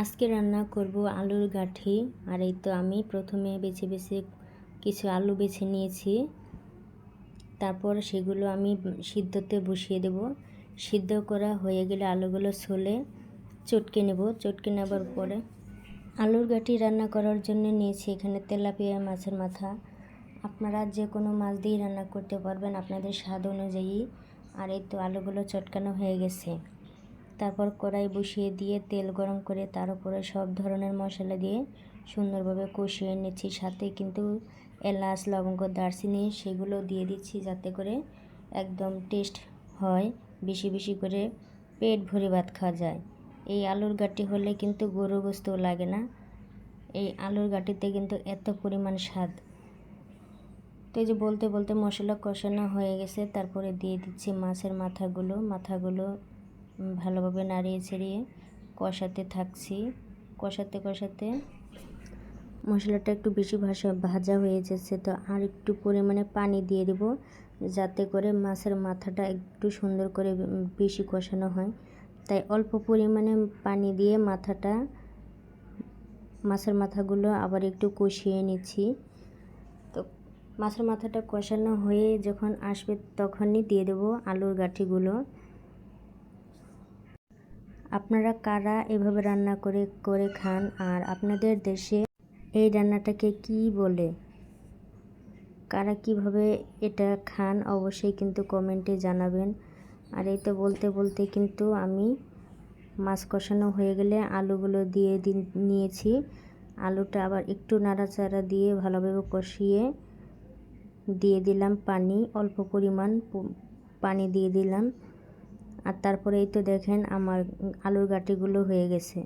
আজকে রান্না করব আলুর গাঠি। আর এই তো আমি প্রথমে বেছে বেছে কিছু আলু বেছে নিয়েছি। তারপর সেগুলো আমি সিদ্ধতে বসিয়ে দেব। সিদ্ধ করা হয়ে গেলে আলুগুলো ছুলে চটকে নেব। চটকে নেবার পরে আলুর গাঠি রান্না করার জন্য নিয়েছি এখানে তেলাপিয়া মাছের মাথা। আপনারা যে কোনো মাছ দিয়ে রান্না করতে পারবেন আপনাদের স্বাদ অনুযায়ী। আর এই তো আলুগুলো চটকানো হয়ে গেছে। তারপর কড়াই বসিয়ে দিয়ে তেল গরম করে তার উপরে সব ধরনের মশলা দিয়ে সুন্দরভাবে কষিয়ে নিচ্ছি। সাথে কিন্তু এলাচ, লবঙ্গ, দারচিনি সেগুলো দিয়ে দিচ্ছি যাতে করে একদম টেস্ট হয়, বেশি বেশি করে পেট ভরে ভাত খাওয়া যায়। এই আলুর গাঠি হলে কিন্তু গরু গোশতও লাগে না। এই আলুর গাঠিতে কিন্তু এত পরিমাণ স্বাদ। তো এই যে বলতে বলতে মশলা কষানো হয়ে গেছে। তারপরে দিয়ে দিচ্ছি মাছের মাথাগুলো ভালোভাবে নাড়িয়ে ছেড়িয়ে কষাতে থাকছি। কষাতে কষাতে মশলাটা একটু বেশি ভাজা হয়ে যাচ্ছে, তো আর একটু পরিমাণে পানি দিয়ে দেব যাতে করে মাছের মাথাটা একটু সুন্দর করে বেশি কষানো হয়। তাই অল্প পরিমাণে পানি দিয়ে মাছের মাথাগুলো আবার একটু কষিয়ে নিচ্ছি। তো মাছের মাথাটা কষানো হয়ে যখন আসবে তখনই দিয়ে দেব আলুর গাঠিগুলো। আপনারা কারা এভাবে রান্না করে খান, আর আপনাদের দেশে এই রান্নাটাকে কি বলে, কারা কিভাবে এটা খান অবশ্যই কিন্তু কমেন্টে জানাবেন। আর এই তো বলতে বলতে কিন্তু আমি মাছ কষানো হয়ে গেলে আলুগুলো দিয়ে নিয়েছি। আলুটা আবার একটু নাড়াচাড়া দিয়ে ভালোভাবে কষিয়ে দিয়ে দিলাম পানি, অল্প পরিমাণ পানি দিয়ে দিলাম। আর তারপরে এই তো দেখেন আমার আলুর গাঠিগুলো হয়ে গেছে।